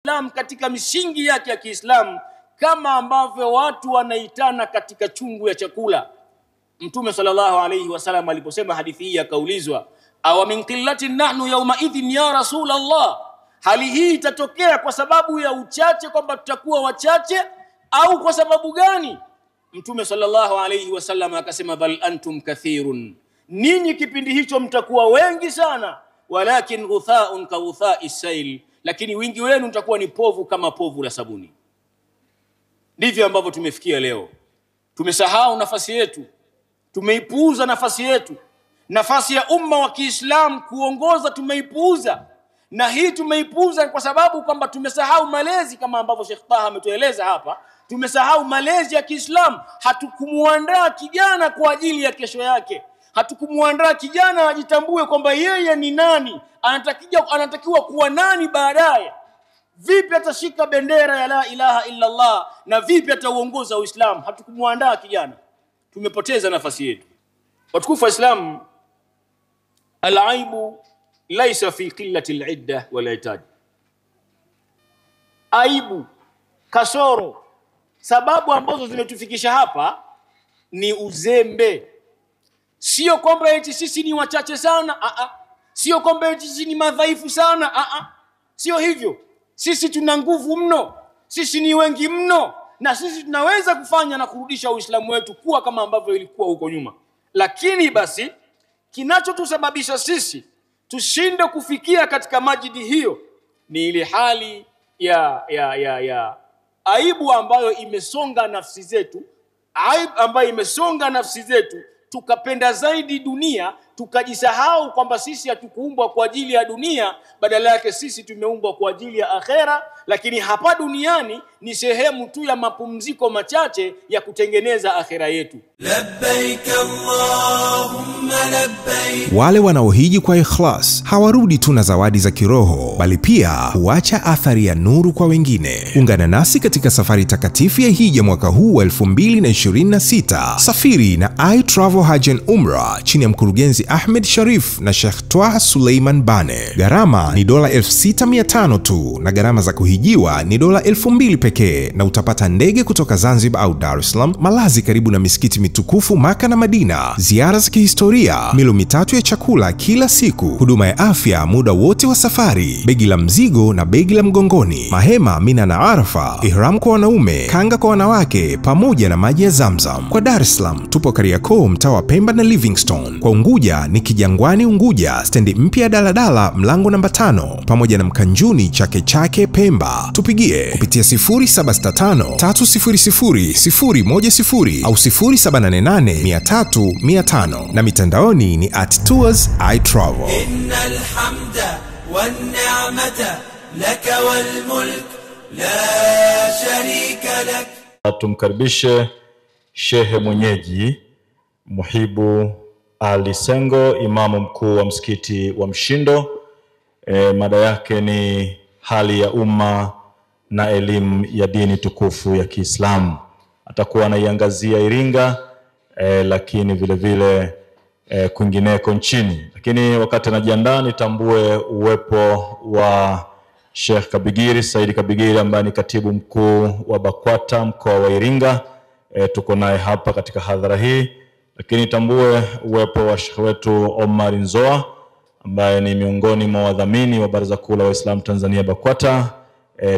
Uislamu katika misingi yake ya Kiislamu, kama ambavyo watu wanaitana katika chungu ya chakula. Mtume sallallahu alayhi wasallam aliposema hadithi hii akaulizwa, aw min qillatin nahnu yawma idhin ya rasul Allah, hali hii itatokea kwa sababu ya uchache kwamba tutakuwa wachache au kwa sababu gani? Mtume sallallahu alayhi wasallam akasema, bal antum kathirun, ninyi kipindi hicho mtakuwa wengi sana, walakin ghutha'un ka ghutha'is sayl, lakini wingi wenu mtakuwa ni povu kama povu la sabuni. Ndivyo ambavyo tumefikia leo. Tumesahau nafasi yetu, tumeipuuza nafasi yetu, nafasi ya umma wa Kiislamu kuongoza tumeipuuza. Na hii tumeipuuza kwa sababu kwamba tumesahau malezi, kama ambavyo Sheikh Taha ametueleza hapa. Tumesahau malezi ya Kiislamu. Hatukumuandaa kijana kwa ajili ya kesho yake. Hatukumuandaa kijana ajitambue kwamba yeye ni nani, anatakiwa kuwa nani baadaye. Vipi atashika bendera ya la ilaha illa Allah na vipi atauongoza Uislamu? Hatukumuandaa kijana. Tumepoteza nafasi yetu. Watukufu wa Islam, al-aibu laysa fi qillati al-idda wala itaj. Aibu, kasoro, sababu ambazo zimetufikisha hapa ni uzembe. Sio kwamba eti sisi ni wachache sana, sio kwamba eti sisi ni madhaifu sana, sio hivyo. Sisi tuna nguvu mno, sisi ni wengi mno, na sisi tunaweza kufanya na kurudisha Uislamu wetu kuwa kama ambavyo ilikuwa huko nyuma. Lakini basi kinachotusababisha sisi tushinde kufikia katika majidi hiyo ni ile hali ya aibu ambayo imesonga nafsi zetu, aibu ambayo imesonga nafsi zetu, tukapenda zaidi dunia, tukajisahau kwamba sisi hatukuumbwa kwa ajili ya dunia, badala yake sisi tumeumbwa kwa ajili ya akhera. Lakini hapa duniani ni sehemu tu ya mapumziko machache ya kutengeneza akhera yetu. Labbaik Allahumma labbaik. Wale wanaohiji kwa ikhlas hawarudi tu na zawadi za kiroho, bali pia huacha athari ya nuru kwa wengine. Ungana nasi katika safari takatifu ya hija mwaka huu wa 2026. Safiri na iTravel Hajj and Umrah chini ya mkurugenzi Ahmed Sharif na Sheikh Twaha Suleiman Bane. Gharama ni dola 6500 tu na gharama za kuhijiwa ni dola 2000 pekee, na utapata ndege kutoka Zanzibar au Dar es Salaam, malazi karibu na misikiti mitukufu Maka na Madina, ziara za kihistoria, milo mitatu ya chakula kila siku, huduma ya afya muda wote wa safari, begi la mzigo na begi la mgongoni, mahema Mina na Arafa, ihram kwa wanaume, kanga kwa wanawake, pamoja na maji ya Zamzam. Kwa Dar es Salaam tupo Kariakoo, mtaa wa Pemba na Livingstone. Kwa Unguja ni Kijangwani Unguja, stendi mpya ya daladala mlango namba 5, pamoja na Mkanjuni Chake Chake Pemba. Tupigie kupitia 0765 300 010 au 0788 na mitandaoni ni @tours_itravel. Innal hamda wan ni'mata laka wal mulk la sharika lak. Tumkaribishe shehe mwenyeji Muhibu Ali Sengo, imamu mkuu wa msikiti wa Mshindo. Mada yake ni hali ya umma na elimu ya dini tukufu ya Kiislamu. Atakuwa anaiangazia Iringa, lakini vile vile kwingineko nchini. Lakini wakati anajiandaa nitambue uwepo wa Sheikh Kabigiri, Said Kabigiri, ambaye ni katibu mkuu wa BAKWATA mkoa wa Iringa. Tuko naye hapa katika hadhara hii. Lakini tambue uwepo wa Sheikh wetu Omar Nzoa, ambaye ni miongoni mwa wadhamini wa Baraza Kuu la Waislamu Tanzania BAKWATA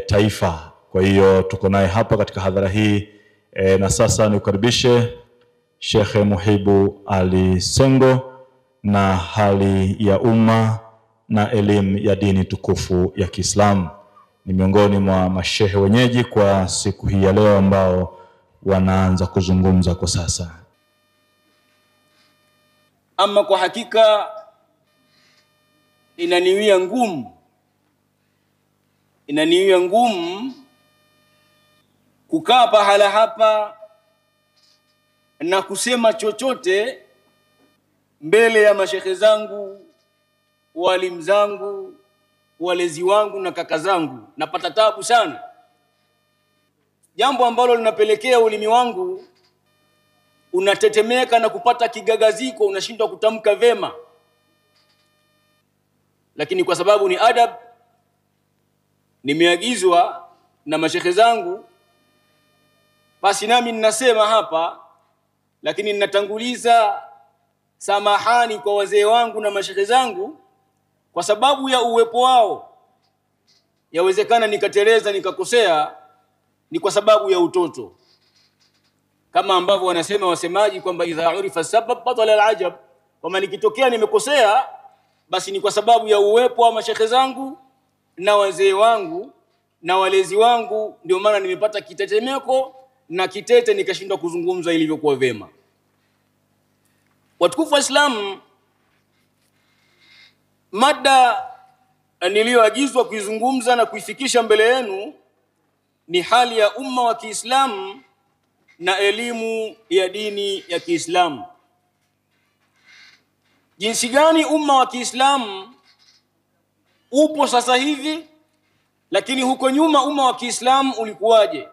taifa. Kwa hiyo tuko naye hapa katika hadhara hii. Na sasa nikukaribishe Sheikh Muhibu Ali Sengo na hali ya umma na elimu ya dini tukufu ya Kiislamu. Ni miongoni mwa mashehe wenyeji kwa siku hii ya leo ambao wanaanza kuzungumza kwa sasa. Ama kwa hakika inaniwia ngumu kukaa pahala hapa na kusema chochote mbele ya mashehe zangu, walimu zangu, walezi wangu na kaka zangu. Napata taabu sana, jambo ambalo linapelekea ulimi wangu unatetemeka na kupata kigagaziko, unashindwa kutamka vema. Lakini kwa sababu ni adab, nimeagizwa na mashekhe zangu, basi nami ninasema hapa, lakini ninatanguliza samahani kwa wazee wangu na mashekhe zangu kwa sababu ya uwepo wao. Yawezekana nikateleza nikakosea, ni kwa sababu ya utoto, kama ambavyo wanasema wasemaji kwamba idha urifa sabab batala alajab, kama nikitokea nimekosea basi ni kwa sababu ya uwepo wa mashekhe zangu na wazee wangu na walezi wangu, ndio maana nimepata kitetemeko na kitete nikashindwa kuzungumza ilivyokuwa vema. Watukufu wa Islam, mada niliyoagizwa kuizungumza na kuifikisha mbele yenu ni hali ya umma wa Kiislamu na elimu ya dini ya Kiislamu. Jinsi gani umma wa Kiislamu upo sasa hivi, lakini huko nyuma umma wa Kiislamu ulikuwaje?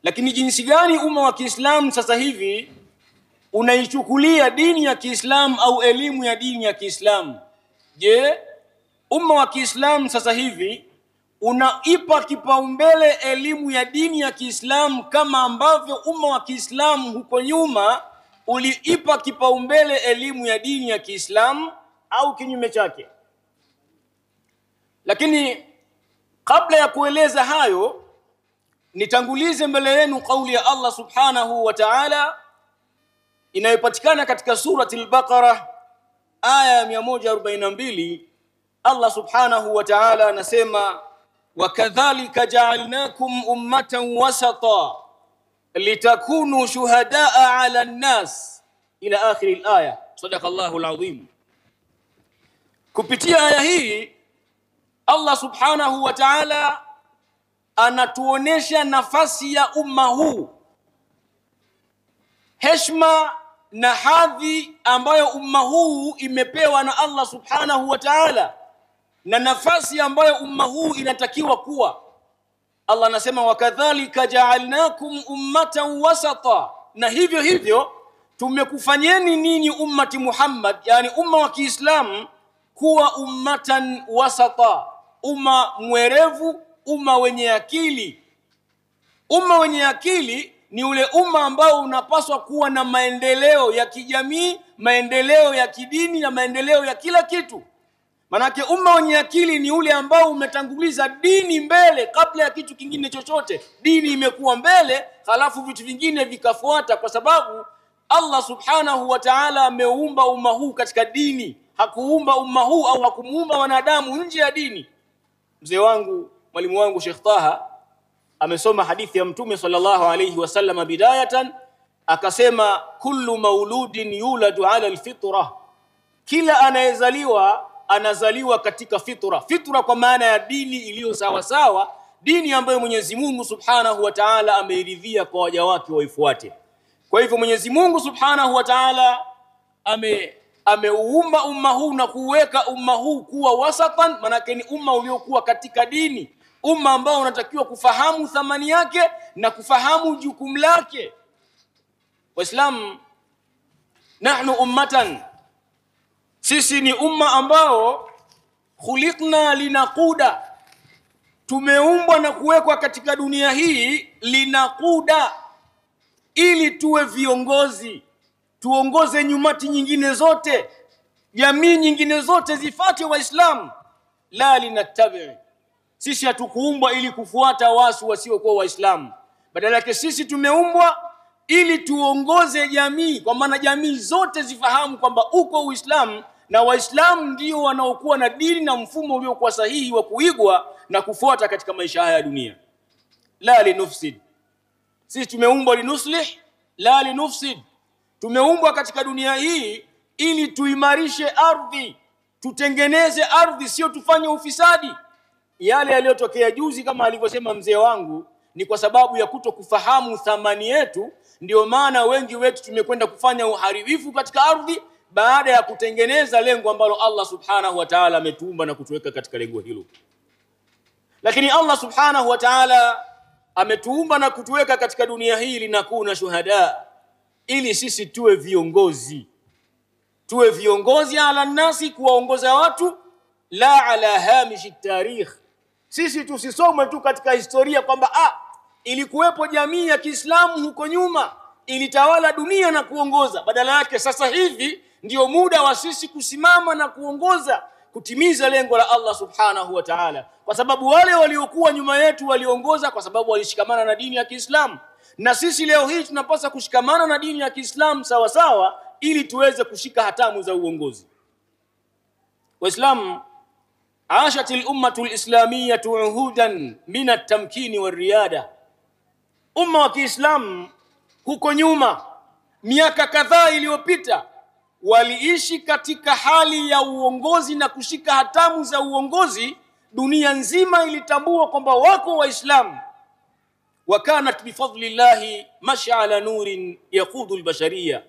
Lakini jinsi gani umma wa Kiislamu sasa hivi unaichukulia dini ya Kiislamu au elimu ya dini ya Kiislamu? Je, umma wa Kiislamu sasa hivi unaipa kipaumbele elimu ya dini ya Kiislamu kama ambavyo umma wa Kiislamu huko nyuma uliipa kipaumbele elimu ya dini ya Kiislamu, au kinyume chake? Lakini kabla ya kueleza hayo, nitangulize mbele yenu kauli ya Allah subhanahu wa ta'ala inayopatikana katika surati al-Baqarah aya ya 142. Allah subhanahu wa ta'ala anasema, wakadhalika ja'alnakum ummatan wasata litakunu shuhadaa 'ala an-nas, ila akhir al-aya. Sadaqallahu al-azim. Kupitia aya hii Allah subhanahu wa ta'ala anatuonesha nafasi ya umma huu, heshima na hadhi ambayo umma huu imepewa na Allah subhanahu wa ta'ala, na nafasi ambayo umma huu inatakiwa kuwa. Allah anasema, wakadhalika ja'alnakum ummatan wasata, na hivyo hivyo tumekufanyeni ninyi ummati Muhammad, yani umma wa Kiislamu, kuwa ummatan wasata, umma mwerevu, umma wenye akili. Umma wenye akili ni ule umma ambao unapaswa kuwa na maendeleo ya kijamii, maendeleo ya kidini na maendeleo ya kila kitu. Manake umma wenye akili ni ule ambao umetanguliza dini mbele kabla ya kitu kingine chochote. Dini imekuwa mbele, halafu vitu vingine vikafuata, kwa sababu Allah subhanahu wa ta'ala ameumba umma huu katika dini. Hakuumba umma huu au hakumuumba wanadamu nje ya dini. Mzee wangu, mwalimu wangu Sheikh Taha amesoma hadithi ya Mtume sallallahu alayhi wasallam bidayatan, akasema, kullu mauludin yuladu ala alfitra, kila anayezaliwa anazaliwa katika fitra. Fitra kwa maana ya dini iliyo sawa sawa, dini ambayo Mwenyezi Mungu subhanahu wa ta'ala ameridhia kwa waja wake waifuate. Kwa hivyo Mwenyezi Mungu subhanahu wa ta'ala ameuumba umma huu na kuweka umma huu kuwa wasatan, manake ni umma uliokuwa katika dini, umma ambao unatakiwa kufahamu thamani yake na kufahamu jukumu lake. Waislamu, nahnu ummatan, sisi ni umma ambao khuliqna linaquda, tumeumbwa na kuwekwa katika dunia hii linaquda, ili tuwe viongozi, tuongoze nyumati nyingine zote, jamii nyingine zote zifuate Waislamu. La linatabi, sisi hatukuumbwa ili kufuata watu wasiokuwa Waislamu, badala yake sisi tumeumbwa ili tuongoze jamii, kwa maana jamii zote zifahamu kwamba uko Uislamu na Waislamu ndio wanaokuwa na dini na mfumo uliokuwa sahihi wa kuigwa na kufuata katika maisha haya ya dunia. La linufsid, sisi tumeumbwa linuslih la linufsid. Tumeumbwa katika dunia hii ili tuimarishe ardhi, tutengeneze ardhi, sio tufanye ufisadi. Yale yaliyotokea juzi kama alivyosema mzee wangu ni kwa sababu ya kutokufahamu thamani yetu, ndio maana wengi wetu tumekwenda kufanya uharibifu katika ardhi baada ya kutengeneza lengo ambalo Allah subhanahu wa ta'ala ametuumba na kutuweka katika lengo hilo. Lakini Allah subhanahu wa ta'ala ametuumba na kutuweka katika dunia hii linakuna shuhada, ili sisi tuwe viongozi. Tuwe viongozi ala nasi, kuwaongoza watu, la ala hamishi tarikh, Sisi tusisome tu katika historia kwamba ilikuwepo jamii ya Kiislamu huko nyuma ilitawala dunia na kuongoza. Badala yake sasa hivi ndio muda wa sisi kusimama na kuongoza, kutimiza lengo la Allah subhanahu wa ta'ala, kwa sababu wale waliokuwa nyuma yetu waliongoza kwa sababu walishikamana na dini ya Kiislamu, na sisi leo hii tunapaswa kushikamana na dini ya Kiislamu sawa sawa ili tuweze kushika hatamu za uongozi. Waislamu, ashatil ummatul islamiyyatu uhudan min at-tamkini war-riyada. Umma wa Kiislamu huko nyuma miaka kadhaa iliyopita waliishi katika hali ya uongozi na kushika hatamu za uongozi. Dunia nzima ilitambua kwamba wako Waislamu. Wakanat bifadlillahi mash'ala nurin yaqudu albashariya.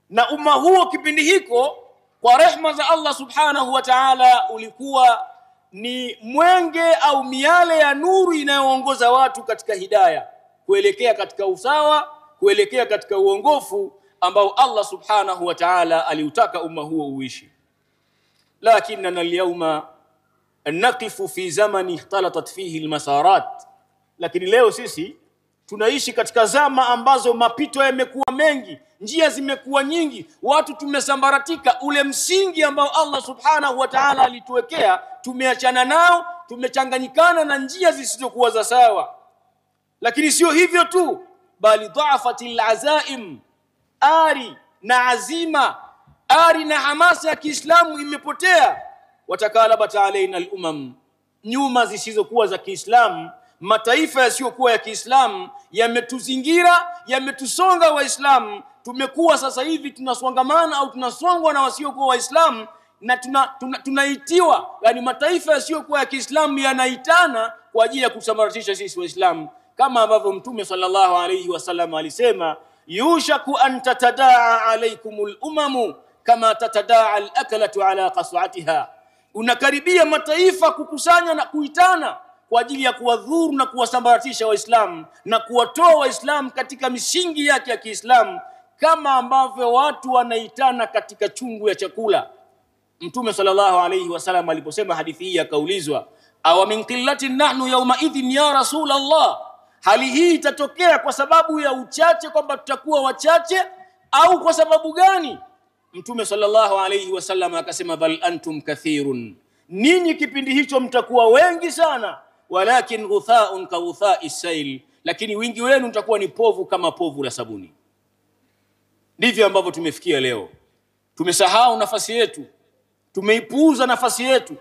Na umma huo kipindi hiko kwa rehma za Allah subhanahu wa ta'ala ulikuwa ni mwenge au miale ya nuru inayoongoza watu katika hidayah, kuelekea katika usawa, kuelekea katika uongofu ambao Allah subhanahu wa ta'ala aliutaka umma huo uishi. Lakinna al-yawma naqifu fi zamani ikhtalatat fihi al-masarat. Lakini leo sisi tunaishi katika zama ambazo mapito yamekuwa mengi, njia zimekuwa nyingi, watu tumesambaratika. Ule msingi ambao Allah subhanahu wa ta'ala alituwekea tumeachana nao, tumechanganyikana na njia zisizokuwa za sawa. Lakini sio hivyo tu, bali dha'afatil azaim, ari na azima, ari na hamasa ya Kiislamu imepotea. Watakalabat alaina al-umam, nyuma zisizokuwa za Kiislamu, mataifa yasiyokuwa ya Kiislamu yametuzingira, yametusonga Waislamu. Tumekuwa sasa hivi tunaswangamana au tunasongwa na wasiokuwa Waislamu, na tunaitiwa, yani mataifa yasiyokuwa ya Kiislamu yanaitana kwa ajili ya kusambaratisha sisi Waislamu, kama ambavyo Mtume sallallahu alayhi wasallam alisema, yushaku an tatadaa alaykumul umamu kama tatadaa al-aklatu ala qas'atiha. Unakaribia mataifa kukusanya na kuitana kwa ajili ya kuwadhuru na kuwasambaratisha Waislamu na kuwatoa Waislamu katika misingi yake ya Kiislamu, kama ambavyo watu wanaitana katika chungu ya chakula. Mtume sallallahu alayhi wasallam aliposema hadithi hii akaulizwa, aw min qillatin nahnu yawma idhin ya Rasulullah, hali hii itatokea kwa sababu ya uchache, kwamba tutakuwa wachache, au kwa sababu gani? Mtume sallallahu alayhi wasallam akasema, bal antum kathirun, ninyi kipindi hicho mtakuwa wengi sana, walakin ghutha'un ka ghutha'is sayl, lakini wingi wenu mtakuwa ni povu kama povu la sabuni. Ndivyo ambavyo tumefikia leo. Tumesahau nafasi yetu, tumeipuuza nafasi yetu,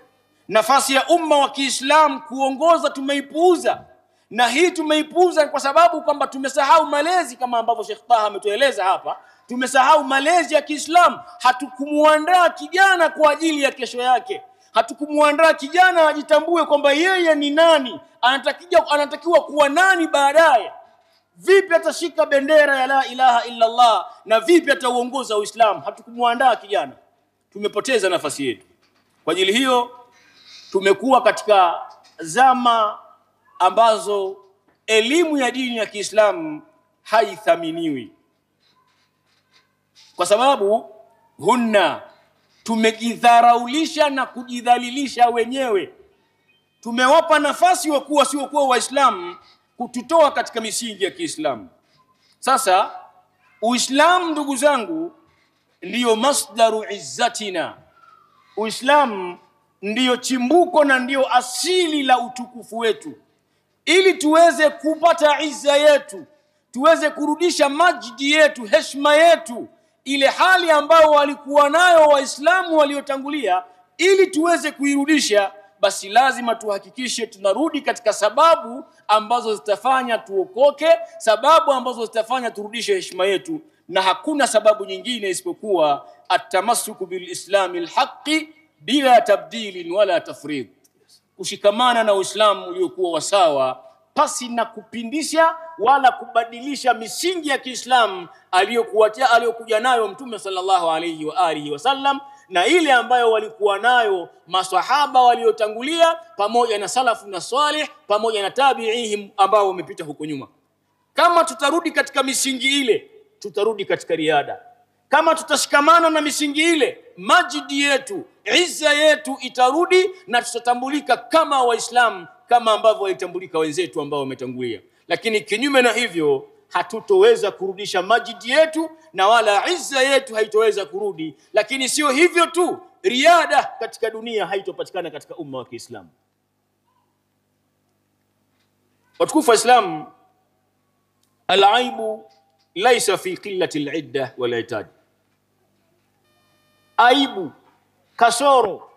nafasi ya umma wa Kiislamu kuongoza tumeipuuza. Na hii tumeipuuza kwa sababu kwamba tumesahau malezi, kama ambavyo Sheikh Taha ametueleza hapa. Tumesahau malezi ya Kiislamu. Hatukumuandaa kijana kwa ajili ya kesho yake. Hatukumuandaa kijana ajitambue kwamba yeye ni nani, anatakiwa kuwa nani baadaye. Vipi atashika bendera ya la ilaha illa Allah na vipi atauongoza Uislamu? Hatukumuandaa kijana. Tumepoteza nafasi yetu. Kwa ajili hiyo tumekuwa katika zama ambazo elimu ya dini ya Kiislamu haithaminiwi, kwa sababu tumejidharaulisha na kujidhalilisha wenyewe. Tumewapa nafasi wasiokuwa Waislamu kututoa katika misingi ya Kiislamu. Sasa Uislamu, ndugu zangu, ndiyo masdaru izzatina. Uislamu ndiyo chimbuko na ndiyo asili la utukufu wetu. Ili tuweze kupata izza yetu, tuweze kurudisha majdi yetu, heshima yetu, ile hali ambayo walikuwa nayo Waislamu waliotangulia, ili tuweze kuirudisha, basi lazima tuhakikishe tunarudi katika sababu ambazo zitafanya tuokoke, sababu ambazo zitafanya turudishe heshima yetu, na hakuna sababu nyingine isipokuwa at-tamassuku bil islami al-haqqi bila tabdilin wala tafrid, kushikamana na Uislamu uliokuwa wasawa pasi na kupindisha wala kubadilisha misingi ya Kiislamu aliyokuja nayo Mtume sallallahu alayhi wa alihi wasallam, na ile ambayo walikuwa nayo maswahaba waliotangulia pamoja na salafu na salih pamoja na tabi'ihim ambao wamepita huko nyuma. Kama tutarudi katika misingi ile, tutarudi katika riada. Kama tutashikamana na misingi ile, majidi yetu, izza yetu itarudi, na tutatambulika kama Waislamu, kama ambavyo walitambulika wenzetu ambao wametangulia. Lakini kinyume na hivyo hatutoweza kurudisha majidi yetu na wala izza yetu haitoweza kurudi. Lakini sio hivyo tu, riada katika dunia haitopatikana katika umma wa Kiislamu. Watukufu wa Islam, al-aibu laysa fi qillati al-idda wal i'tad. Aibu, kasoro,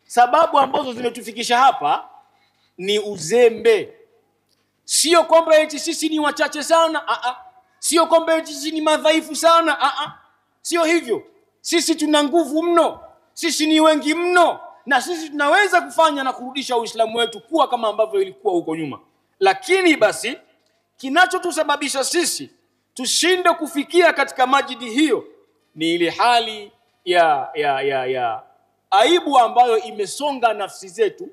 sababu ambazo zimetufikisha hapa ni uzembe. Sio kwamba eti sisi ni wachache sana, sio kwamba eti sisi ni madhaifu sana, sio hivyo. Sisi tuna nguvu mno, sisi ni wengi mno, na sisi tunaweza kufanya na kurudisha Uislamu wetu kuwa kama ambavyo ilikuwa huko nyuma. Lakini basi kinachotusababisha sisi tushinde kufikia katika majidi hiyo ni ile hali ya aibu ambayo imesonga nafsi zetu,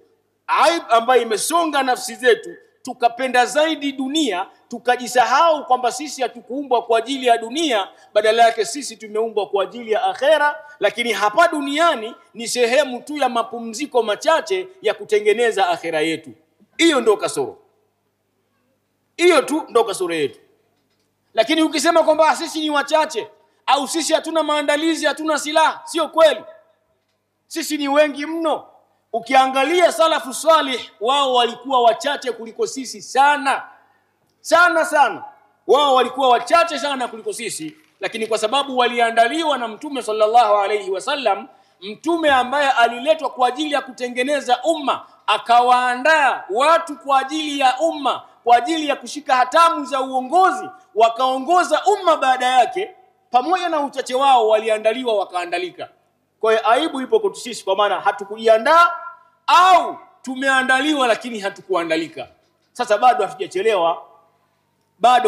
aibu ambayo imesonga nafsi zetu, tukapenda zaidi dunia, tukajisahau kwamba sisi hatukuumbwa kwa ajili ya dunia, badala yake sisi tumeumbwa kwa ajili ya akhera. Lakini hapa duniani ni sehemu tu ya mapumziko machache ya kutengeneza akhera yetu. Hiyo ndio kasoro, hiyo tu ndio kasoro yetu. Lakini ukisema kwamba sisi ni wachache au sisi hatuna maandalizi, hatuna silaha, sio kweli. Sisi ni wengi mno. Ukiangalia salafu salih, wao walikuwa wachache kuliko sisi sana sana sana. Wao walikuwa wachache sana kuliko sisi, lakini kwa sababu waliandaliwa na Mtume sallallahu alayhi wasallam, mtume ambaye aliletwa kwa ajili ya kutengeneza umma, akawaandaa watu kwa ajili ya umma, kwa ajili ya kushika hatamu za uongozi, wakaongoza umma baada yake. Pamoja na uchache wao waliandaliwa wakaandalika. Kwa hiyo aibu ipo kwetu sisi, kwa maana hatukujiandaa au tumeandaliwa lakini hatukuandalika. Sasa bado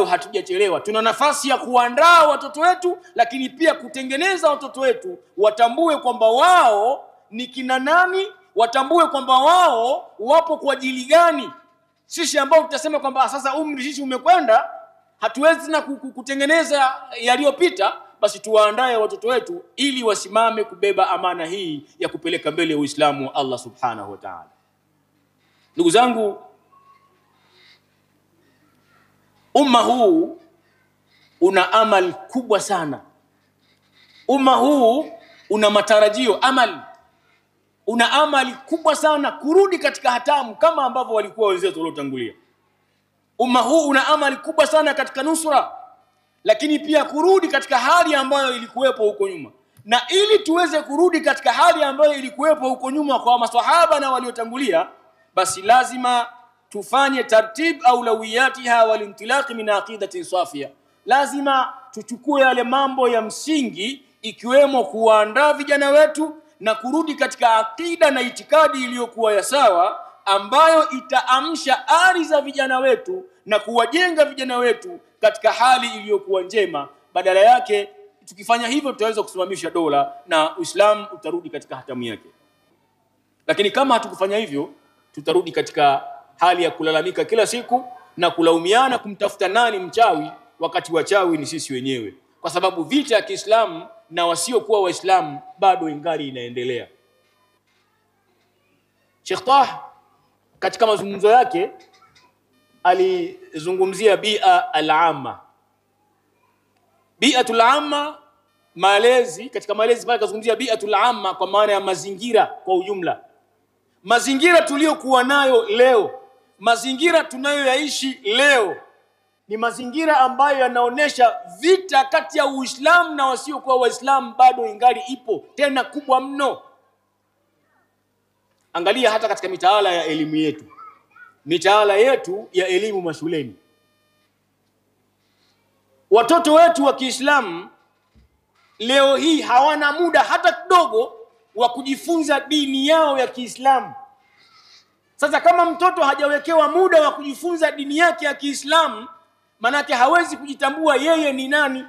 hatujachelewa. Tuna nafasi ya kuandaa watoto wetu, lakini pia kutengeneza watoto wetu watambue kwamba wao ni kina nani, watambue kwamba wao wapo kwa ajili gani. Sisi ambao tutasema kwamba sasa umri sisi umekwenda, hatuwezi na kutengeneza yaliyopita, basi tuwaandae watoto wetu ili wasimame kubeba amana hii ya kupeleka mbele Uislamu wa Allah subhanahu wa ta'ala. Ndugu zangu, umma huu una amali kubwa sana. Umma huu una matarajio, una amali kubwa sana kurudi katika hatamu kama ambavyo walikuwa wenzetu waliotangulia. Umma huu una amali kubwa sana katika nusra, lakini pia kurudi katika hali ambayo ilikuwepo huko nyuma. Na ili tuweze kurudi katika hali ambayo ilikuwepo huko nyuma kwa maswahaba na waliotangulia, basi lazima tufanye tartib aulawiyatiha walintilaq min aqidatin safia. Lazima tuchukue yale mambo ya msingi, ikiwemo kuandaa vijana wetu na kurudi katika akida na itikadi iliyokuwa ya sawa, ambayo itaamsha ari za vijana wetu na kuwajenga vijana wetu katika hali iliyokuwa njema. Badala yake, tukifanya hivyo tutaweza kusimamisha dola na Uislamu utarudi katika hatamu yake. Lakini kama hatukufanya hivyo, tutarudi katika hali ya kulalamika kila siku na kulaumiana kumtafuta nani mchawi, wakati wachawi ni sisi wenyewe. Kwa sababu vita ya Kiislamu na wasiokuwa Waislamu bado ingali inaendelea. Sheikh Taha katika mazungumzo yake alizungumzia bia al-amma. Biatul amma, malezi, katika malezi pale kazungumzia biatul amma kwa maana ya mazingira kwa ujumla. Mazingira tuliyokuwa nayo leo, mazingira tunayoyaishi leo ni mazingira ambayo yanaonesha vita kati ya Uislamu na wasiokuwa Waislamu bado ingali ipo, tena kubwa mno. Angalia hata katika mitaala ya elimu yetu. Mitaala yetu ya elimu mashuleni. Watoto wetu wa Kiislamu leo hii hawana muda hata kidogo wa kujifunza dini yao ya Kiislamu. Sasa kama mtoto hajawekewa muda wa kujifunza dini yake ya Kiislamu, manake hawezi kujitambua yeye ni nani.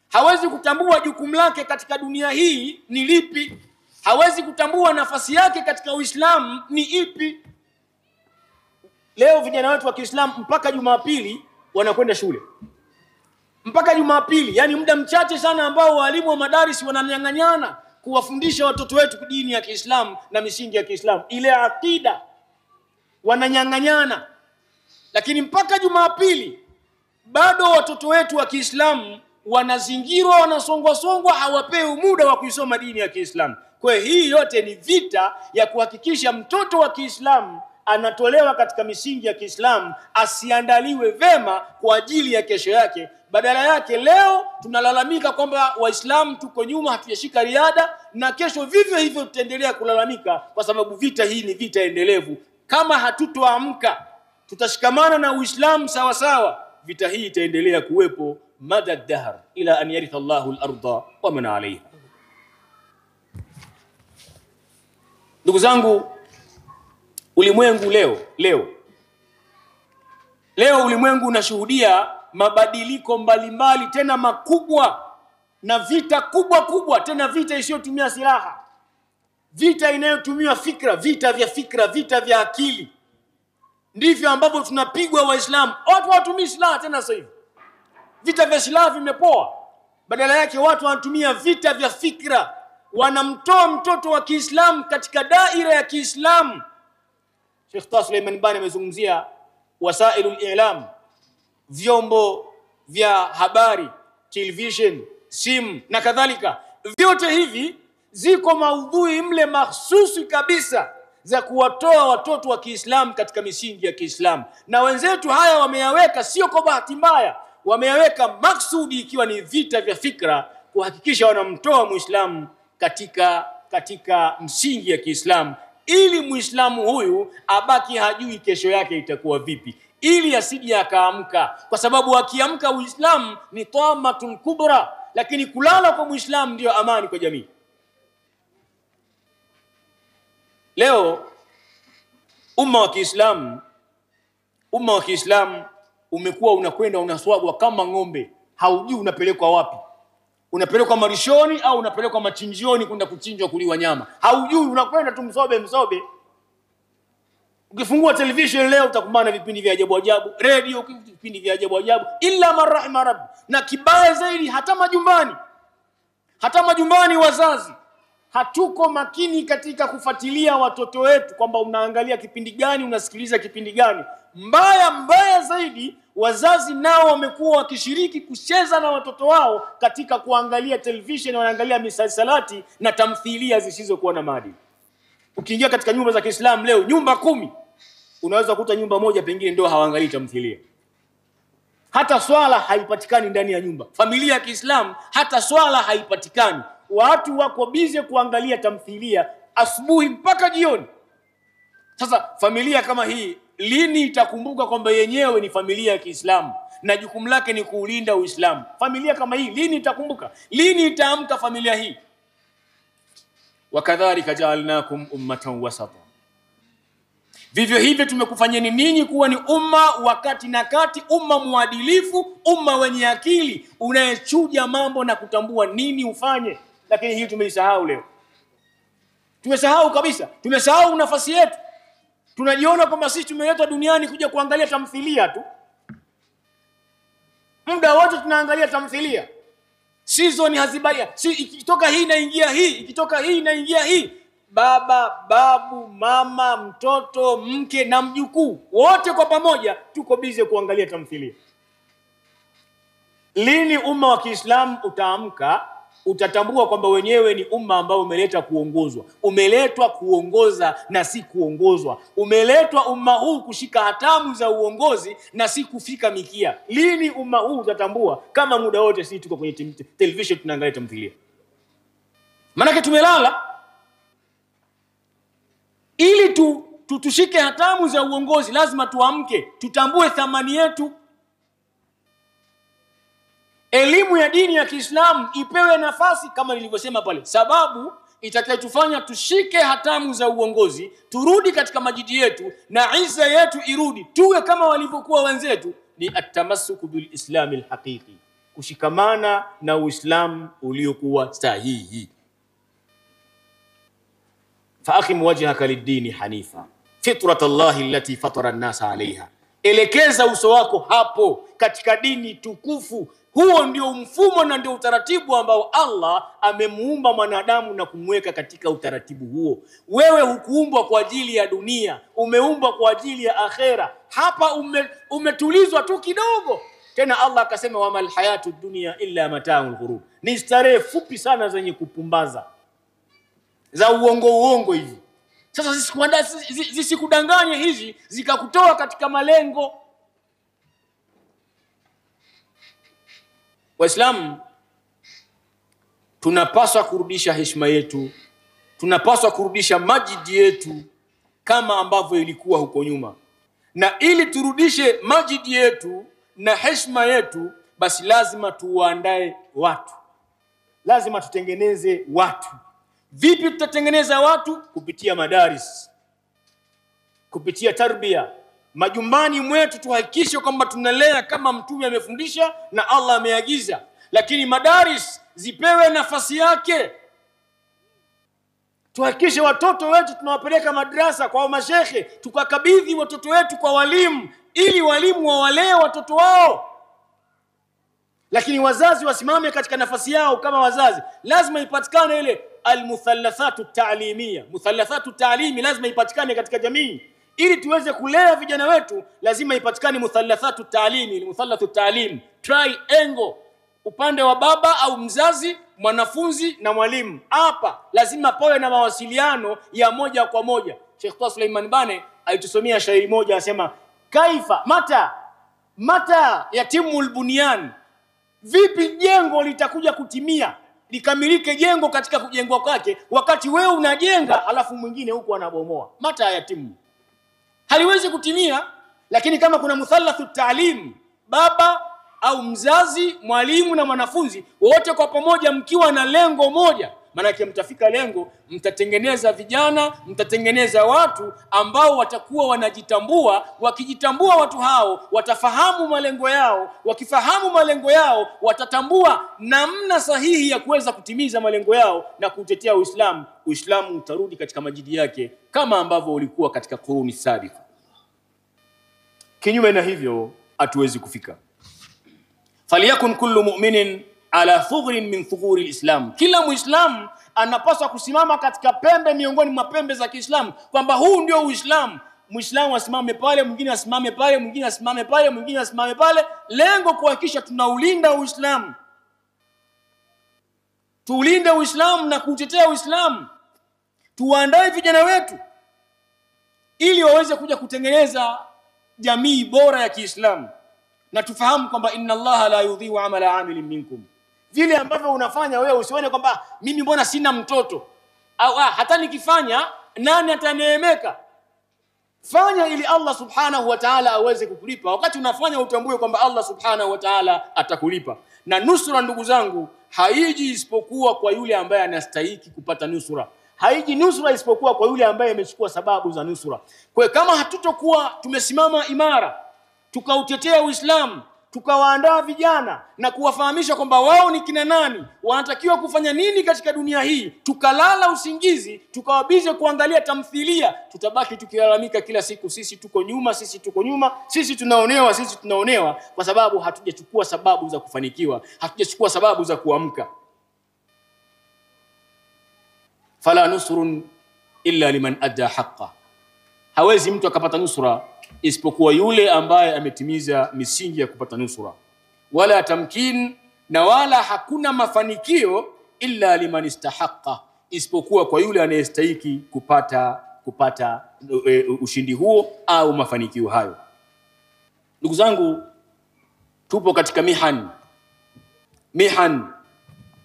Hawezi kutambua jukumu lake katika dunia hii ni lipi. Hawezi kutambua nafasi yake katika Uislamu ni ipi. Leo vijana wetu wa Kiislamu mpaka Jumapili wanakwenda shule. Mpaka Jumapili, yani muda mchache sana ambao walimu wa madarisi wananyang'anyana kuwafundisha watoto wetu dini ya Kiislamu na misingi ya Kiislamu. Ile akida wananyang'anyana. Lakini mpaka Jumapili bado watoto wetu wa Kiislamu wanazingirwa, wanasongwa, hawapewi muda wa kuisoma dini ya Kiislamu. Kwa hii yote ni vita ya kuhakikisha mtoto wa Kiislamu anatolewa katika misingi ya Kiislamu, asiandaliwe vema kwa ajili ya kesho yake. Badala yake leo tunalalamika kwamba Waislamu tuko nyuma, hatujashika riada, na kesho vivyo hivyo tutaendelea kulalamika, kwa sababu vita hii ni vita endelevu. Kama hatutoamka tutashikamana na Uislamu sawa sawa, vita hii itaendelea kuwepo mada dahr ila an yaritha Allahu al-ardha wa man alayha. Ndugu zangu, ulimwengu leo ulimwengu unashuhudia mabadiliko mbalimbali, tena makubwa, na vita kubwa, tena vita isiyotumia silaha, vita inayotumia fikra, vita vya akili. Ndivyo ambavyo tunapigwa Waislamu. Watu watumii silaha tena sasa hivi. Vita vya silaha vimepoa. Badala yake watu wanatumia vita vya fikra. Wanamtoa mtoto wa Kiislamu katika daira ya Kiislamu. Sheikh Taha Suleiman Bani amezungumzia wasailul i'lam, vyombo vya habari, television, simu na kadhalika. Vyote hivi ziko maudhui mle mahsusi kabisa za kuwatoa watoto wa Kiislamu katika misingi ya Kiislamu. Na wenzetu haya wameyaweka sio kwa bahati mbaya, wameyaweka maksudi, ikiwa ni vita vya fikra, kuhakikisha wanamtoa Muislamu katika msingi ya Kiislamu, ili Muislamu huyu abaki hajui kesho yake itakuwa vipi, ili asije akaamka, kwa sababu akiamka Uislamu ni tamatul kubra, lakini kulala kwa Muislamu ndio amani kwa jamii. Leo umma wa Kiislamu umekuwa unakwenda unaswagwa kama ng'ombe, haujui unapelekwa wapi. Unapelekwa marishoni au unapelekwa machinjioni kwenda kuchinjwa, kuliwa nyama. Haujui, unakwenda tu msobe. Ukifungua television leo utakumbana vipindi vya ajabu, radio vipindi vya ajabu, illa marahima rabb. Na kibaya zaidi, hata majumbani wazazi hatuko makini katika kufuatilia watoto wetu, kwamba unaangalia kipindi gani, unasikiliza kipindi gani. Mbaya zaidi, wazazi nao wamekuwa wakishiriki kucheza na watoto wao katika kuangalia television, wanaangalia misalsalati na tamthilia zisizokuwa na maadili. Ukiingia katika nyumba za Kiislamu leo, nyumba 10 unaweza kukuta nyumba moja pengine ndio hawaangalii tamthilia. Hata swala haipatikani ndani ya nyumba. Familia ya Kiislamu hata swala haipatikani. Watu wako bize kuangalia tamthilia asubuhi mpaka jioni. Sasa familia kama hii lini itakumbuka kwamba yenyewe ni familia ya Kiislamu na jukumu lake ni kuulinda Uislamu? Familia kama hii lini itakumbuka? Lini itaamka familia hii? Wakadhalika ja'alnakum ummatan wasata, vivyo hivyo tumekufanyeni ninyi kuwa ni umma wakati na kati, umma muadilifu, umma wenye akili, unayechuja mambo na kutambua nini ufanye. Lakini hii tumeisahau leo. Tumesahau kabisa. Tumesahau nafasi yetu. Tunajiona kwamba sisi tumeletwa duniani kuja kuangalia tamthilia tu. Muda wote tunaangalia tamthilia. Season hazibaia. Ikitoka hii inaingia hii, ikitoka hii inaingia hii. Baba, babu, mama, mtoto, mke na mjukuu, wote kwa pamoja tuko bize kuangalia tamthilia. Lini umma wa Kiislamu utaamka, utatambua kwamba wenyewe ni umma ambao umeletwa kuongozwa. Umeletwa kuongoza na si kuongozwa. Umeletwa umma huu kushika hatamu za uongozi na si kufika mikia. Lini umma huu utatambua kama muda wote sisi tuko kwenye television tunaangalia tamthilia? Maana tumelala. Ili tushike hatamu za uongozi lazima tuamke, tutambue thamani yetu. Elimu ya dini ya Kiislamu ipewe nafasi kama nilivyosema pale. Sababu itakayotufanya tushike hatamu za uongozi, turudi katika majidi yetu na izza yetu irudi, tuwe kama walivyokuwa wenzetu, ni atamassuku bil islamil haqiqi, kushikamana na Uislamu uliokuwa sahihi. Faakhim wajhaka lid-dini hanifa fitratallahi allati fatara an-nasa 'alayha, elekeza uso wako hapo katika dini tukufu Huo ndio mfumo na ndio utaratibu ambao Allah amemuumba mwanadamu na kumweka katika utaratibu huo. Wewe hukuumbwa kwa ajili ya dunia, umeumbwa kwa ajili ya akhera. Hapa umetulizwa tu kidogo. Tena Allah akasema wamal hayatu dunya illa mata'ul ghurur. Ni starehe fupi sana zenye kupumbaza, za uongo hivi. Sasa zisikudanganye hizi zikakutoa katika malengo. Waislamu, tunapaswa kurudisha heshima yetu, tunapaswa kurudisha majidi yetu kama ambavyo ilikuwa huko nyuma. Na ili turudishe majidi yetu na heshima yetu, basi lazima tuandae watu, lazima tutengeneze watu. Vipi tutatengeneza watu? Kupitia madaris, kupitia tarbia. Majumbani mwetu tuhakikishe kwamba tunalea kama Mtume amefundisha na Allah ameagiza, lakini madaris zipewe nafasi yake. Tuhakikishe watoto wetu tunawapeleka madrasa kwa mashekhe, tukakabidhi watoto wetu kwa walimu ili walimu wawalee watoto wao. Lakini wazazi wasimame katika nafasi yao kama wazazi. Lazima ipatikane ile almuthallathatu ta'limia. Muthallathatu ta'limi lazima ipatikane katika jamii. Ili tuweze kulea vijana wetu lazima ipatikane muthallathatu ta'limi, muthallathu ta'lim, triangle. Upande wa baba au mzazi, mwanafunzi na mwalimu. Hapa lazima pawe na mawasiliano ya moja kwa moja. Sheikh Taha Suleiman Bane alitusomea shairi moja, anasema kaifa mata yatimul bunyan. Vipi jengo litakuja kutimia, likamilike jengo katika kujengwa kwake, wakati wewe unajenga alafu mwingine huko anabomoa? Mata yatimu, haliwezi kutimia. Lakini kama kuna muthallathu ta'lim, baba au mzazi, mwalimu na mwanafunzi, wote kwa pamoja mkiwa na lengo moja, maana yake mtafika lengo, mtatengeneza vijana, mtatengeneza watu ambao watakuwa wanajitambua. Wakijitambua watu hao watafahamu malengo yao, wakifahamu malengo yao watatambua namna sahihi ya kuweza kutimiza malengo yao na kutetea Uislamu. Uislamu utarudi katika majidi yake kama ambavyo ulikuwa katika kuruni sabiqa. Kinyume na hivyo hatuwezi kufika. Faliyakun kullu mu'minin ala thughrin min thughuri alislam. Kila muislamu anapaswa kusimama katika pembe miongoni mwa pembe za Kiislamu, kwamba huu ndio Uislamu. Muislamu asimame pale, mwingine asimame pale, mwingine asimame pale, mwingine asimame pale. Lengo kuhakikisha tunaulinda Uislamu, tuulinde Uislamu na kutetea Uislamu. Tuandae vijana wetu ili waweze kuja kutengeneza jamii bora ya Kiislamu. Na tufahamu kwamba inna Allaha la yudhi'u amala amilin minkum. Vile ambavyo unafanya wewe, usione kwamba mimi mbona sina mtoto, au hata nikifanya nani ataneemeka. Fanya ili Allah subhanahu wa ta'ala aweze kukulipa. Wakati unafanya utambue kwamba Allah subhanahu wa ta'ala atakulipa. Na nusura, ndugu zangu, haiji isipokuwa kwa yule ambaye anastahili kupata nusura. Haiji nusura isipokuwa kwa yule ambaye amechukua sababu za nusura. Kwa kama hatutokuwa tumesimama imara tukautetea Uislamu, tukawaandaa vijana na kuwafahamisha kwamba wao ni kina nani, wanatakiwa kufanya nini katika dunia hii, tukalala usingizi, tukawabize kuangalia tamthilia, tutabaki tukilalamika kila siku, sisi tuko nyuma, sisi tuko nyuma, sisi tunaonewa, sisi tunaonewa, kwa sababu hatujachukua sababu za kufanikiwa, hatujachukua sababu za kuamka. Fala nusrun illa liman adda haqqa. Hawezi mtu akapata nusra isipokuwa yule ambaye ametimiza misingi ya kupata nusra. Wala tamkin, na wala hakuna mafanikio illa liman istahaqqa, isipokuwa kwa yule anayestahili kupata ushindi huo au mafanikio hayo. Ndugu zangu, tupo katika mihan,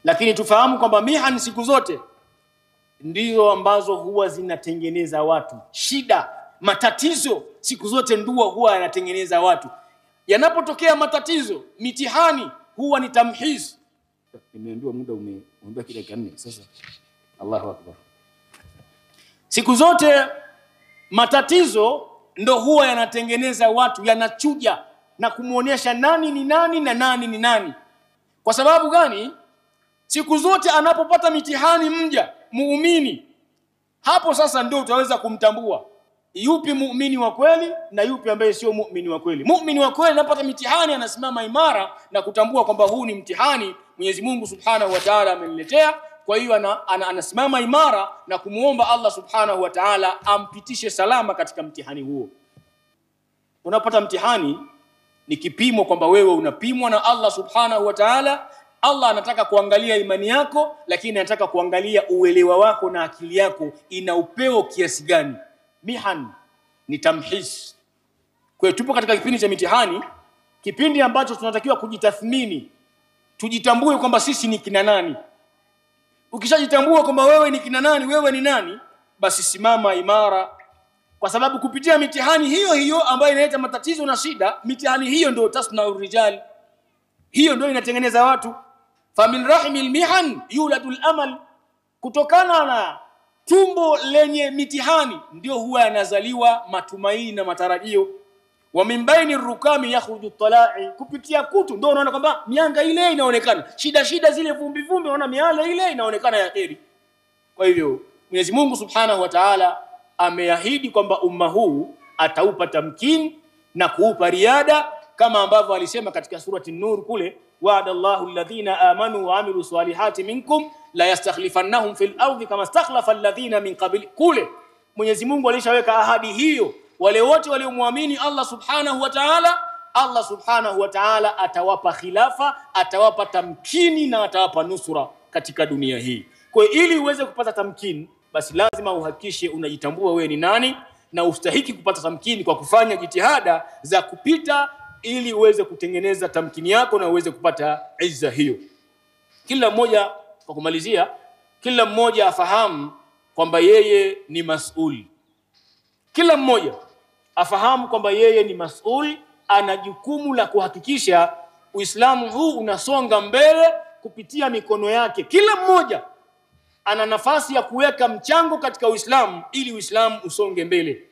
lakini tufahamu kwamba mihan siku zote ndizo ambazo huwa zinatengeneza watu. Shida, matatizo siku zote ndio huwa yanatengeneza watu. Yanapotokea matatizo, mitihani, huwa ni tamhiz. Nimeambiwa muda umeomba kile kanne sasa. Allahu akbar. Siku zote matatizo ndio huwa yanatengeneza watu, yanachuja na kumuonyesha nani ni nani na nani ni nani. Kwa sababu gani? Siku zote anapopata mitihani mja muumini, hapo sasa ndio utaweza kumtambua. yupi muumini wa kweli na yupi ambaye sio muumini wa kweli. Muumini wa kweli anapata mitihani anasimama imara na kutambua kwamba huu ni mtihani Mwenyezi Mungu Subhanahu wa Ta'ala ameniletea. Kwa hiyo anasimama imara na kumuomba Allah Subhanahu wa Ta'ala ampitishe salama katika mtihani huo. Unapata mtihani ni kipimo kwamba wewe unapimwa na Allah Subhanahu wa Ta'ala. Allah anataka kuangalia imani yako, lakini anataka kuangalia uelewa wako na akili yako ina upeo kiasi gani. Mihan ni tamhis. Kwa hiyo tupo katika kipindi cha mitihani, kipindi ambacho tunatakiwa kujitathmini, tujitambue kwamba sisi ni kina nani. Ukishajitambua kwamba wewe ni kina nani, wewe ni nani, basi simama imara, kwa sababu kupitia mitihani hiyo hiyo ambayo inaleta matatizo na shida, mitihani hiyo ndio tasna'ur rijal, hiyo ndio inatengeneza watu. Famin rahimil mihan yuladul amal, kutokana na tumbo lenye mitihani ndio huwa yanazaliwa matumaini na matarajio. Wa min baini rukami yakhruju tala'i, kupitia kutu ndio unaona kwamba mianga ile inaonekana, shida zile vumbi unaona miale ile inaonekana ya kheri. Kwa hivyo Mwenyezi Mungu Subhanahu wa Ta'ala ameahidi kwamba umma huu ataupa tamkini na kuupa riada, kama ambavyo alisema katika surati An-Nur kule, wa'adallahu alladhina amanu wa amilu salihati minkum la yastakhlifannahum fil ardi kama istakhlafa alladhina min qabl. Kule Mwenyezi Mungu alishaweka ahadi hiyo, wale wote waliomwamini Allah Subhanahu wa Ta'ala, Allah Subhanahu wa Ta'ala atawapa khilafa, atawapa tamkini na atawapa nusura katika dunia hii. Kwa hiyo ili uweze kupata tamkini, basi lazima uhakikishe unajitambua wewe ni nani, na ustahiki kupata tamkini kwa kufanya jitihada za kupita ili uweze kutengeneza tamkini yako na uweze kupata izza hiyo. Kila mmoja, kwa kumalizia, kila mmoja afahamu kwamba yeye ni mas'ul. Kila mmoja afahamu kwamba yeye ni mas'ul, ana jukumu la kuhakikisha Uislamu huu unasonga mbele kupitia mikono yake. Kila mmoja ana nafasi ya kuweka mchango katika Uislamu ili Uislamu usonge mbele.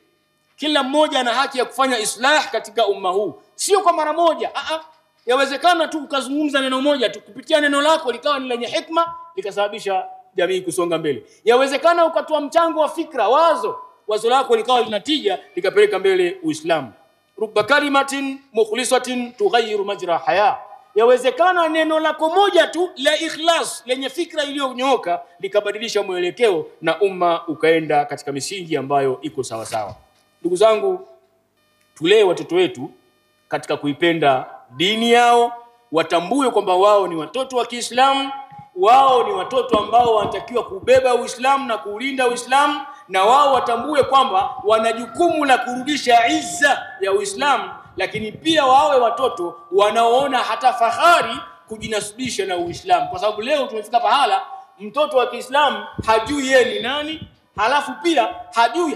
Kila mmoja ana haki ya kufanya islah katika umma huu, sio kwa mara moja. Yawezekana tu ukazungumza neno moja tu, kupitia neno lako likawa ni lenye hikma, likasababisha jamii kusonga mbele. Yawezekana ukatoa mchango wa fikra, wazo lako likawa linatija, likapeleka mbele Uislamu. Rubba kalimatin mukhlisatin tughayyiru majra haya. Yawezekana neno lako moja tu la ikhlas lenye fikra iliyonyooka likabadilisha mwelekeo na umma ukaenda katika misingi ambayo iko sawa sawa. Ndugu zangu, tulee watoto wetu katika kuipenda dini yao, watambue kwamba wao ni watoto wa Kiislamu, wao ni watoto ambao wanatakiwa kubeba Uislamu na kuulinda Uislamu, na wao watambue kwamba wana jukumu la kurudisha izza ya Uislamu, lakini pia wawe watoto wanaoona hata fahari kujinasibisha na Uislamu. Kwa sababu leo tumefika pahala mtoto wa Kiislamu hajui yeye ni nani, halafu pia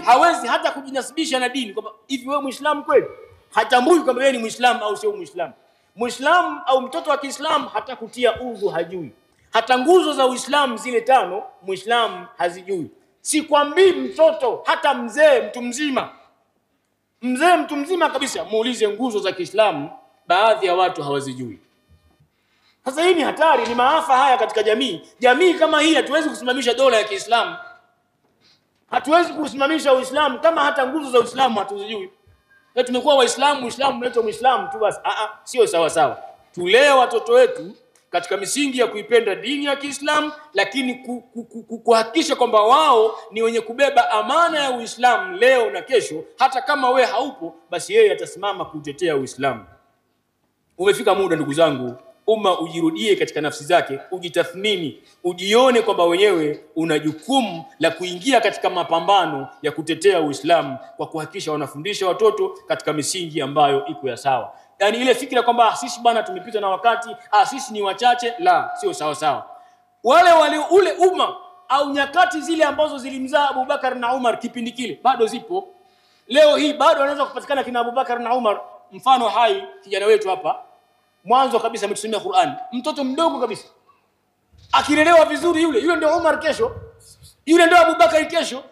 hawezi hata kujinasibisha na dini, kwamba hivi wewe Muislamu kweli? Hatambui kwamba yeye ni Muislamu au sio Muislamu. Muislamu au mtoto wa Kiislamu hata kutia udhu hajui. Hata nguzo za Uislamu zile 5 Muislamu hazijui. Sikwambii mtoto, hata mzee, mtu mzima kabisa, muulize nguzo za Kiislamu, baadhi ya watu hawazijui. Sasa hii ni hatari, ni maafa haya katika jamii. Jamii kama hii hatuwezi kusimamisha dola ya Kiislamu. Hatuwezi kusimamisha Uislamu kama hata nguzo za Uislamu hatuzijui. Na tumekuwa Waislamu, Uislamu unaitwa Muislamu tu basi. Sio sawa sawa. Tulee watoto wetu katika misingi ya kuipenda dini ya Kiislamu, lakini kuhakikisha kwamba wao ni wenye kubeba amana ya Uislamu leo na kesho. Hata kama we haupo, basi yeye atasimama kutetea Uislamu. Umefika muda ndugu zangu, umma ujirudie katika nafsi zake, ujitathmini, ujione kwamba wenyewe una jukumu la kuingia katika mapambano ya kutetea Uislamu kwa kuhakikisha wanafundisha watoto katika misingi ambayo iko ya sawa. Yani ile fikira kwamba sisi bwana tumepita na wakati, sisi ni wachache, la, sio sawa sawa. Ule umma au nyakati zile ambazo zilimzaa Abubakar na Umar kipindi kile bado zipo. Leo hii bado wanaweza kupatikana kina Abubakar na Umar. Mfano hai kijana wetu hapa mwanzo kabisa ametusomea Qur'an, mtoto mdogo kabisa, akilelewa vizuri yule ndio Umar kesho, yule ndio Abubakar kesho,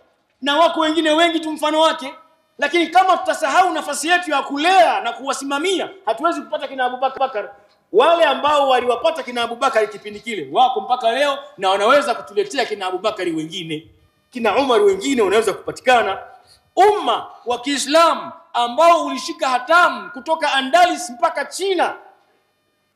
na wako wengine wengi tu mfano wake. Lakini kama tutasahau nafasi yetu ya kulea na kuwasimamia, hatuwezi kupata kina Abubakar. Wale ambao waliwapata kina Abubakar kipindi kile wako mpaka leo, na wanaweza kutuletea kina Abubakar wengine, kina Umar wengine wanaweza kupatikana. umma wa Kiislamu ambao ulishika hatamu kutoka Andalus mpaka China,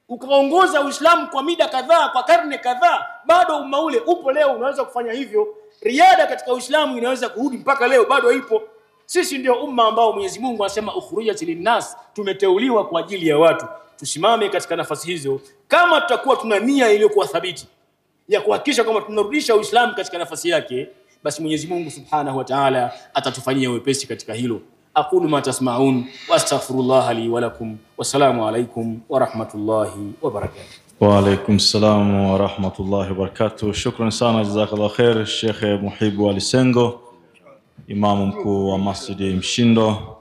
ukaongoza Uislamu kwa mida kadhaa, kwa karne kadhaa, bado umma ule upo leo, unaweza kufanya hivyo. Riada katika Uislamu inaweza kurudi mpaka leo, bado ipo. Sisi ndio umma ambao Mwenyezi Mungu anasema ukhrijat linnas, tumeteuliwa kwa ajili ya watu. Tusimame katika nafasi hizo, kama tutakuwa tuna nia iliyokuwa thabiti ya kuhakikisha kwamba tunarudisha Uislamu katika nafasi yake, basi Mwenyezi Mungu Subhanahu wa Ta'ala atatufanyia wepesi katika hilo. Aqulu ma tasma'un wa astaghfirullah li wa lakum. Wassalamu alaykum wa rahmatullahi wa barakatuh. Wa alaykum salam wa rahmatullahi wa barakatuh. Shukran sana, jazakallah khair Sheikh Muhibu Ali Sengo, imamu mkuu wa Masjidi Mshindo.